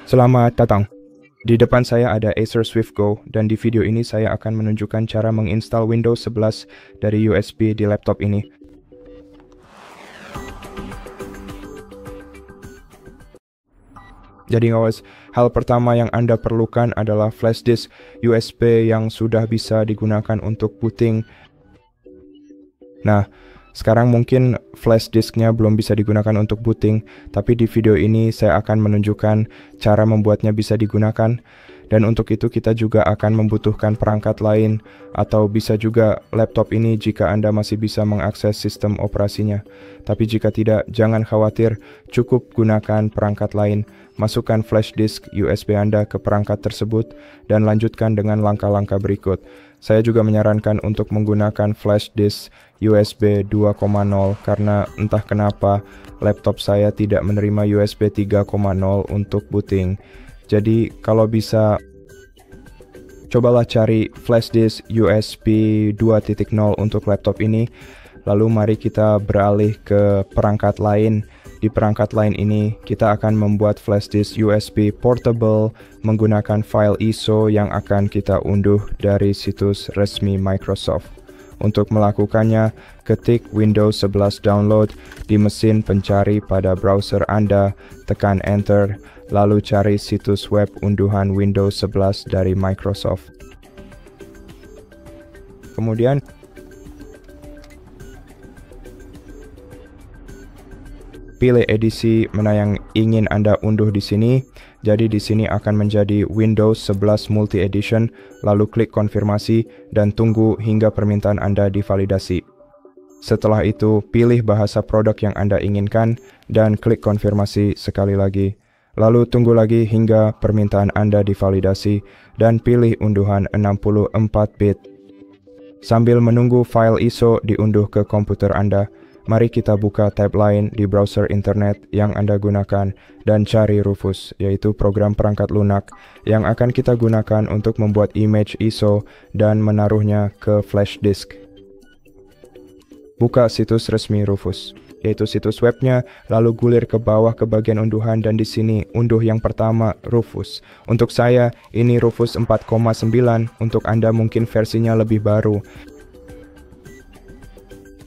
Selamat datang. Di depan saya ada Acer Swift Go, dan di video ini saya akan menunjukkan cara menginstal Windows 11 dari USB di laptop ini. Jadi guys, hal pertama yang Anda perlukan adalah flash disk USB yang sudah bisa digunakan untuk booting. Nah, sekarang mungkin flash disknya belum bisa digunakan untuk booting, tapi di video ini saya akan menunjukkan cara membuatnya bisa digunakan. Dan untuk itu kita juga akan membutuhkan perangkat lain, atau bisa juga laptop ini jika Anda masih bisa mengakses sistem operasinya. Tapi jika tidak, jangan khawatir, cukup gunakan perangkat lain. Masukkan flash disk USB Anda ke perangkat tersebut, dan lanjutkan dengan langkah-langkah berikut. Saya juga menyarankan untuk menggunakan flash disk USB 2.0 karena entah kenapa laptop saya tidak menerima USB 3.0 untuk booting. Jadi kalau bisa, cobalah cari flash disk USB 2.0 untuk laptop ini. Lalu mari kita beralih ke perangkat lain. Di perangkat lain ini kita akan membuat flash disk USB portable menggunakan file ISO yang akan kita unduh dari situs resmi Microsoft. Untuk melakukannya, ketik Windows 11 download di mesin pencari pada browser Anda, tekan Enter, lalu cari situs web unduhan Windows 11 dari Microsoft. Kemudian, pilih edisi mana yang ingin Anda unduh di sini. Jadi di sini akan menjadi Windows 11 Multi Edition, lalu klik konfirmasi dan tunggu hingga permintaan Anda divalidasi. Setelah itu, pilih bahasa produk yang Anda inginkan dan klik konfirmasi sekali lagi. Lalu tunggu lagi hingga permintaan Anda divalidasi dan pilih unduhan 64-bit. Sambil menunggu file ISO diunduh ke komputer Anda, mari kita buka tab lain di browser internet yang Anda gunakan dan cari Rufus, yaitu program perangkat lunak yang akan kita gunakan untuk membuat image ISO dan menaruhnya ke flash disk. Buka situs resmi Rufus, yaitu situs webnya, lalu gulir ke bawah ke bagian unduhan dan di sini unduh yang pertama, Rufus. Untuk saya, ini Rufus 4.9, untuk Anda mungkin versinya lebih baru.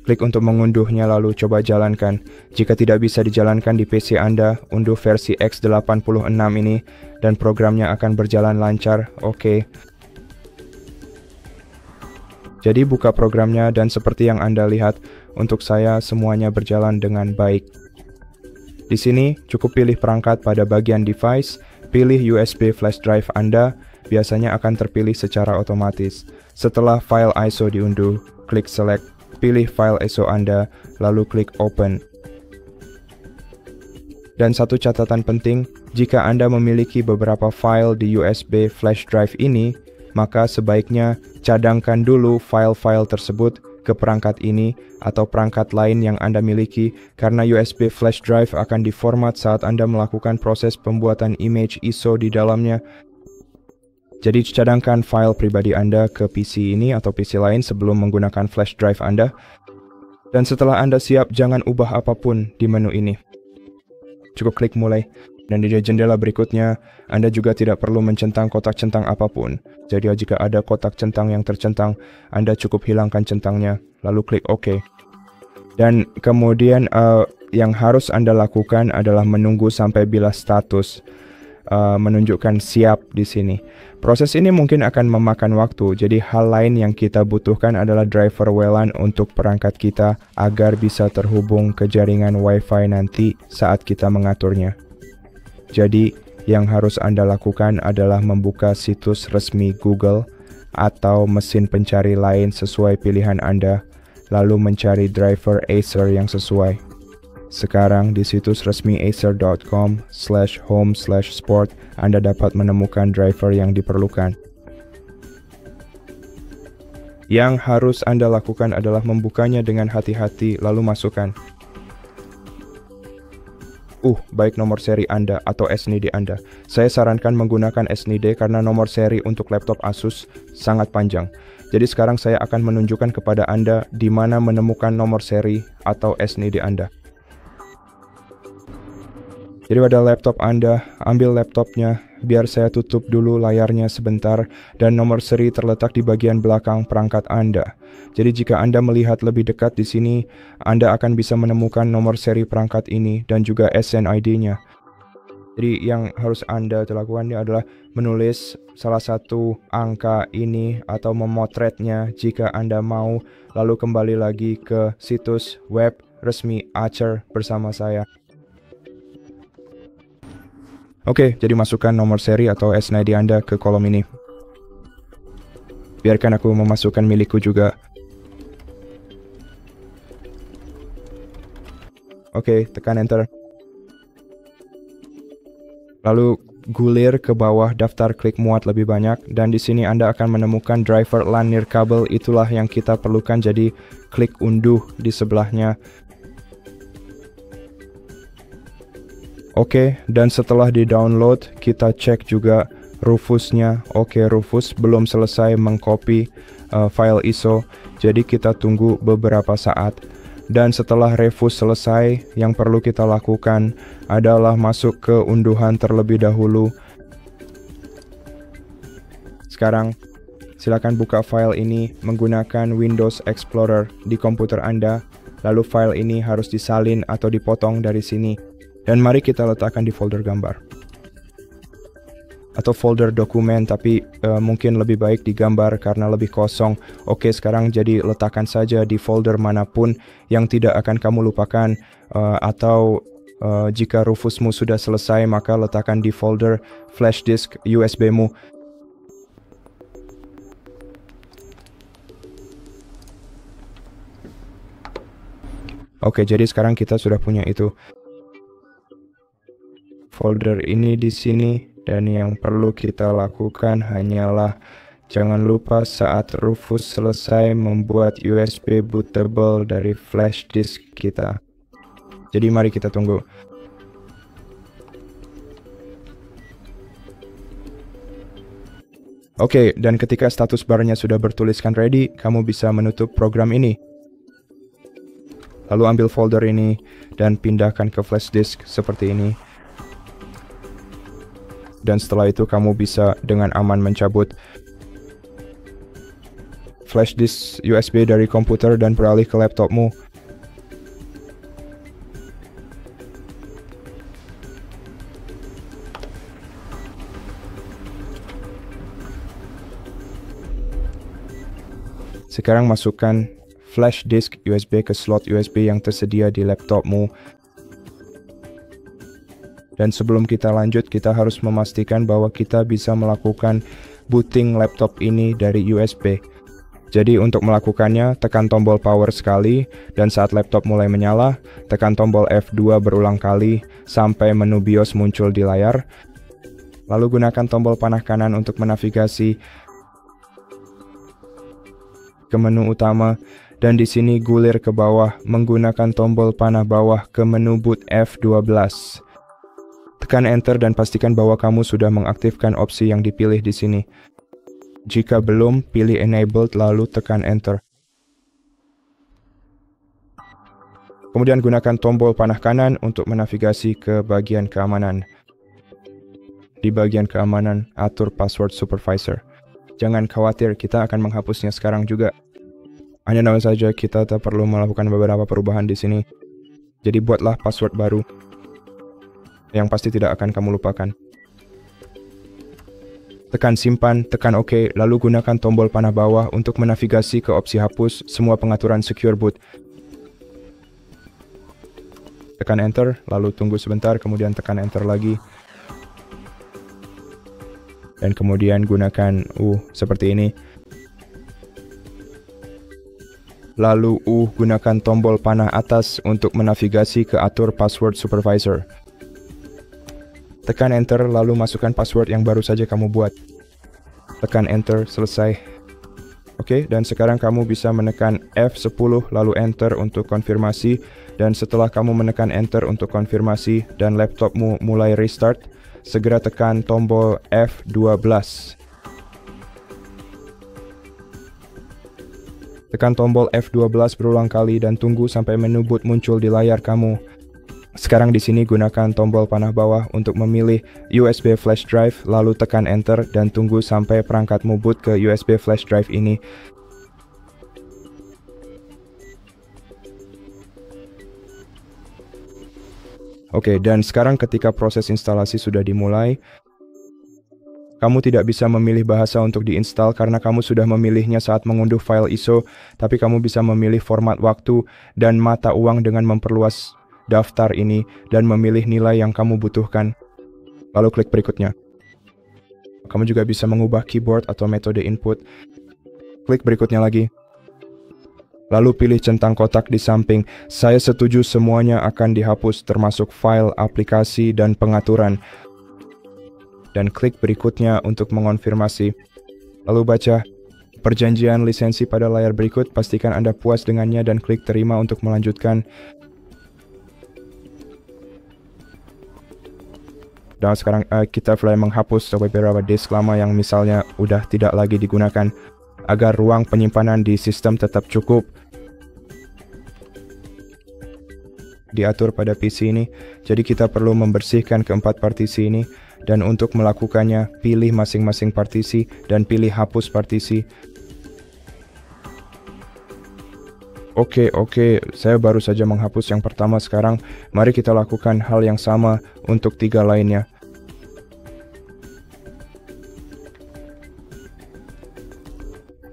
Klik untuk mengunduhnya lalu coba jalankan. Jika tidak bisa dijalankan di PC Anda, unduh versi X86 ini dan programnya akan berjalan lancar. Oke. Jadi buka programnya dan seperti yang Anda lihat, untuk saya semuanya berjalan dengan baik. Di sini cukup pilih perangkat pada bagian device, pilih USB flash drive Anda, biasanya akan terpilih secara otomatis. Setelah file ISO diunduh, klik select. Pilih file ISO Anda, lalu klik Open. Dan satu catatan penting, jika Anda memiliki beberapa file di USB flash drive ini, maka sebaiknya cadangkan dulu file-file tersebut ke perangkat ini atau perangkat lain yang Anda miliki, karena USB flash drive akan diformat saat Anda melakukan proses pembuatan image ISO di dalamnya. Jadi cadangkan file pribadi Anda ke PC ini atau PC lain sebelum menggunakan flash drive Anda. Dan setelah Anda siap, jangan ubah apapun di menu ini. Cukup klik mulai. Dan di jendela berikutnya, Anda juga tidak perlu mencentang kotak centang apapun. Jadi jika ada kotak centang yang tercentang, Anda cukup hilangkan centangnya, lalu klik OK. Dan kemudian yang harus Anda lakukan adalah menunggu sampai bila status menunjukkan siap di sini. Proses ini mungkin akan memakan waktu, jadi hal lain yang kita butuhkan adalah driver WLAN untuk perangkat kita agar bisa terhubung ke jaringan Wi-Fi nanti saat kita mengaturnya. Jadi, yang harus Anda lakukan adalah membuka situs resmi Google atau mesin pencari lain sesuai pilihan Anda, lalu mencari driver Acer yang sesuai. Sekarang di situs resmi acer.com/home/sport Anda dapat menemukan driver yang diperlukan. Yang harus Anda lakukan adalah membukanya dengan hati-hati lalu masukkan. Baik nomor seri Anda atau SNID Anda. Saya sarankan menggunakan SNID karena nomor seri untuk laptop Asus sangat panjang. Jadi sekarang saya akan menunjukkan kepada Anda di mana menemukan nomor seri atau SNID Anda. Jadi pada laptop Anda, ambil laptopnya, biar saya tutup dulu layarnya sebentar, dan nomor seri terletak di bagian belakang perangkat Anda. Jadi jika Anda melihat lebih dekat di sini, Anda akan bisa menemukan nomor seri perangkat ini dan juga SNID-nya. Jadi yang harus Anda lakukan adalah menulis salah satu angka ini atau memotretnya jika Anda mau, lalu kembali lagi ke situs web resmi Acer bersama saya. Oke, jadi masukkan nomor seri atau SNID Anda ke kolom ini. Biarkan aku memasukkan milikku juga. Oke, tekan enter. Lalu gulir ke bawah daftar klik muat lebih banyak, dan di sini Anda akan menemukan driver LAN nirkabel. Itulah yang kita perlukan, jadi klik unduh di sebelahnya. Oke, dan setelah di-download, kita cek juga Rufusnya. Oke, Rufus belum selesai mengcopy file ISO, jadi kita tunggu beberapa saat. Dan setelah Rufus selesai, yang perlu kita lakukan adalah masuk ke unduhan terlebih dahulu. Sekarang, silakan buka file ini menggunakan Windows Explorer di komputer Anda, lalu file ini harus disalin atau dipotong dari sini. Dan mari kita letakkan di folder gambar atau folder dokumen, tapi mungkin lebih baik di gambar karena lebih kosong. Oke, sekarang jadi letakkan saja di folder manapun yang tidak akan kamu lupakan, atau jika Rufusmu sudah selesai, maka letakkan di folder flash disk USB-mu. Oke, jadi sekarang kita sudah punya itu. Folder ini di sini, dan yang perlu kita lakukan hanyalah jangan lupa saat Rufus selesai membuat USB bootable dari flash disk kita. Jadi mari kita tunggu. Oke, dan ketika status barnya sudah bertuliskan ready, kamu bisa menutup program ini. Lalu ambil folder ini dan pindahkan ke flash disk seperti ini. Dan setelah itu kamu bisa dengan aman mencabut flash disk USB dari komputer dan beralih ke laptopmu. Sekarang masukkan flash disk USB ke slot USB yang tersedia di laptopmu. Dan sebelum kita lanjut, kita harus memastikan bahwa kita bisa melakukan booting laptop ini dari USB. Jadi untuk melakukannya, tekan tombol power sekali, dan saat laptop mulai menyala, tekan tombol F2 berulang kali sampai menu BIOS muncul di layar. Lalu gunakan tombol panah kanan untuk menavigasi ke menu utama, dan di sini gulir ke bawah menggunakan tombol panah bawah ke menu boot F12. Tekan enter dan pastikan bahwa kamu sudah mengaktifkan opsi yang dipilih di sini. Jika belum, pilih enabled lalu tekan enter. Kemudian gunakan tombol panah kanan untuk menavigasi ke bagian keamanan. Di bagian keamanan, atur password supervisor. Jangan khawatir, kita akan menghapusnya sekarang juga. Hanya tahu saja kita tak perlu melakukan beberapa perubahan di sini. Jadi buatlah password baru yang pasti tidak akan kamu lupakan. Tekan simpan, tekan OK, lalu gunakan tombol panah bawah untuk menavigasi ke opsi hapus semua pengaturan secure boot. Tekan enter, lalu tunggu sebentar, kemudian tekan enter lagi. Dan kemudian gunakan seperti ini. Lalu gunakan tombol panah atas untuk menavigasi ke atur password supervisor. Tekan enter lalu masukkan password yang baru saja kamu buat. Tekan enter, selesai. Oke, dan sekarang kamu bisa menekan F10 lalu enter untuk konfirmasi, dan setelah kamu menekan enter untuk konfirmasi dan laptopmu mulai restart, segera tekan tombol F12. Tekan tombol F12 berulang kali dan tunggu sampai menu boot muncul di layar kamu. Sekarang di sini gunakan tombol panah bawah untuk memilih USB flash drive, lalu tekan enter dan tunggu sampai perangkatmu boot ke USB flash drive ini. Oke, dan sekarang ketika proses instalasi sudah dimulai, kamu tidak bisa memilih bahasa untuk diinstal karena kamu sudah memilihnya saat mengunduh file ISO, tapi kamu bisa memilih format waktu dan mata uang dengan memperluas daftar ini dan memilih nilai yang kamu butuhkan. Lalu klik berikutnya. Kamu juga bisa mengubah keyboard atau metode input. Klik berikutnya lagi. Lalu pilih centang kotak di samping. Saya setuju semuanya akan dihapus termasuk file, aplikasi, dan pengaturan. Dan klik berikutnya untuk mengonfirmasi. Lalu baca perjanjian lisensi pada layar berikut. Pastikan Anda puas dengannya dan klik terima untuk melanjutkan. Dan sekarang kita mulai menghapus beberapa disk lama yang misalnya udah tidak lagi digunakan agar ruang penyimpanan di sistem tetap cukup. Diatur pada PC ini, jadi kita perlu membersihkan keempat partisi ini, dan untuk melakukannya pilih masing-masing partisi dan pilih hapus partisi. Oke, saya baru saja menghapus yang pertama. Sekarang mari kita lakukan hal yang sama untuk 3 lainnya.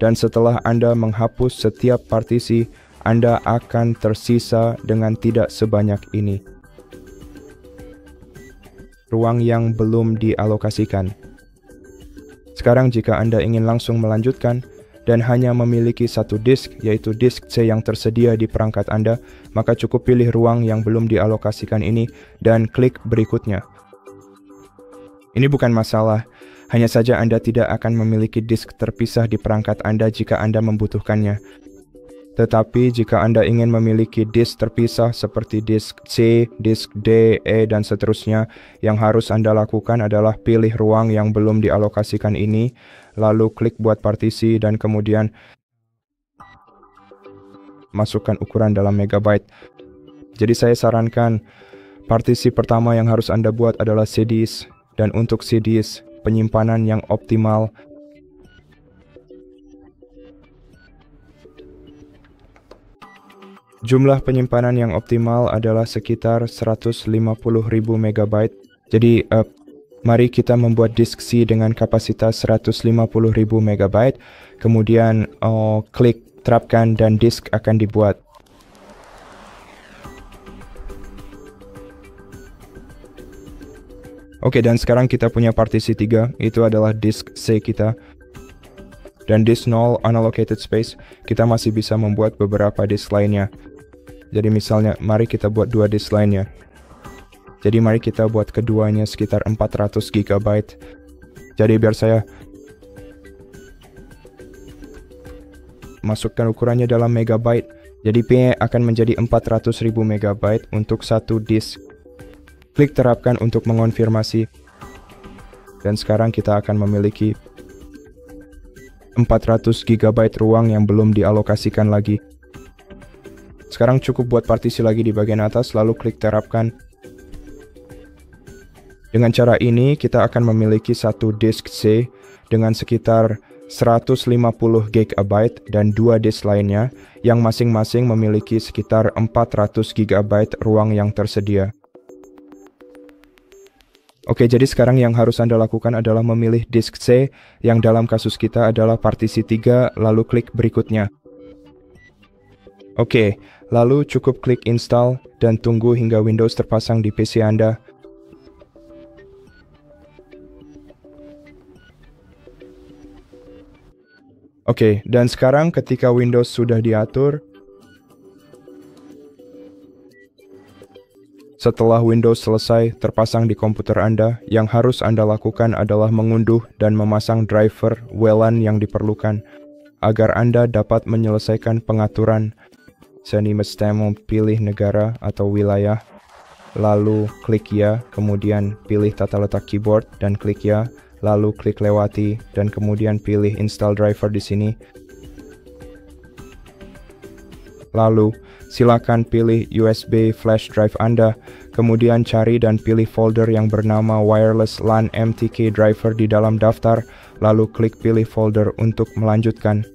Dan setelah Anda menghapus setiap partisi, Anda akan tersisa dengan tidak sebanyak ini. Ruang yang belum dialokasikan. Sekarang jika Anda ingin langsung melanjutkan dan hanya memiliki satu disk, yaitu disk C yang tersedia di perangkat Anda, maka cukup pilih ruang yang belum dialokasikan ini dan klik berikutnya. Ini bukan masalah, hanya saja Anda tidak akan memiliki disk terpisah di perangkat Anda jika Anda membutuhkannya. Tetapi jika Anda ingin memiliki disk terpisah seperti disk C, disk D, E, dan seterusnya, yang harus Anda lakukan adalah pilih ruang yang belum dialokasikan ini, lalu klik buat partisi, dan kemudian masukkan ukuran dalam megabyte. Jadi saya sarankan, partisi pertama yang harus Anda buat adalah C-disk, dan untuk C-disk, penyimpanan yang optimal jumlah penyimpanan yang optimal adalah sekitar 150.000 MB. Jadi, mari kita membuat disk C dengan kapasitas 150.000 MB. Kemudian, klik terapkan dan disk akan dibuat. Oke, dan sekarang kita punya partisi 3, itu adalah disk C kita. Dan disk 0 unallocated space, kita masih bisa membuat beberapa disk lainnya. Jadi misalnya, mari kita buat 2 disk lainnya. Jadi mari kita buat keduanya sekitar 400 GB. Jadi biar saya masukkan ukurannya dalam megabyte. Jadi P akan menjadi 400.000 MB untuk satu disk. Klik terapkan untuk mengonfirmasi. Dan sekarang kita akan memiliki 400 GB ruang yang belum dialokasikan lagi. Sekarang cukup buat partisi lagi di bagian atas, lalu klik terapkan. Dengan cara ini, kita akan memiliki satu disk C dengan sekitar 150 GB dan 2 disk lainnya, yang masing-masing memiliki sekitar 400 GB ruang yang tersedia. Oke, jadi sekarang yang harus Anda lakukan adalah memilih disk C, yang dalam kasus kita adalah partisi 3, lalu klik berikutnya. Oke, lalu cukup klik install dan tunggu hingga Windows terpasang di PC Anda. Oke, dan sekarang ketika Windows sudah diatur, setelah Windows selesai terpasang di komputer Anda, yang harus Anda lakukan adalah mengunduh dan memasang driver WLAN yang diperlukan agar Anda dapat menyelesaikan pengaturan. Seni mesti pilih negara atau wilayah, lalu klik ya, kemudian pilih tata letak keyboard dan klik ya, lalu klik lewati dan kemudian pilih install driver di sini. Lalu, silakan pilih USB flash drive Anda, kemudian cari dan pilih folder yang bernama Wireless LAN MTK Driver di dalam daftar, lalu klik pilih folder untuk melanjutkan.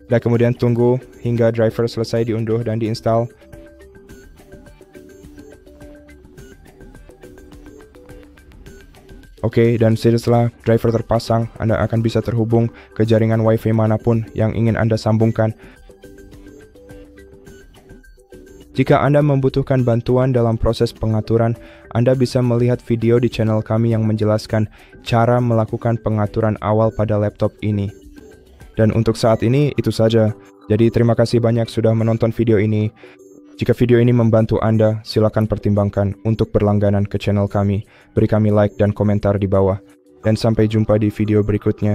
Dan kemudian tunggu hingga driver selesai diunduh dan diinstal. Oke, dan setelah driver terpasang, Anda akan bisa terhubung ke jaringan Wi-Fi manapun yang ingin Anda sambungkan. Jika Anda membutuhkan bantuan dalam proses pengaturan, Anda bisa melihat video di channel kami yang menjelaskan cara melakukan pengaturan awal pada laptop ini. Dan untuk saat ini, itu saja. Jadi terima kasih banyak sudah menonton video ini. Jika video ini membantu Anda, silakan pertimbangkan untuk berlangganan ke channel kami. Beri kami like dan komentar di bawah. Dan sampai jumpa di video berikutnya.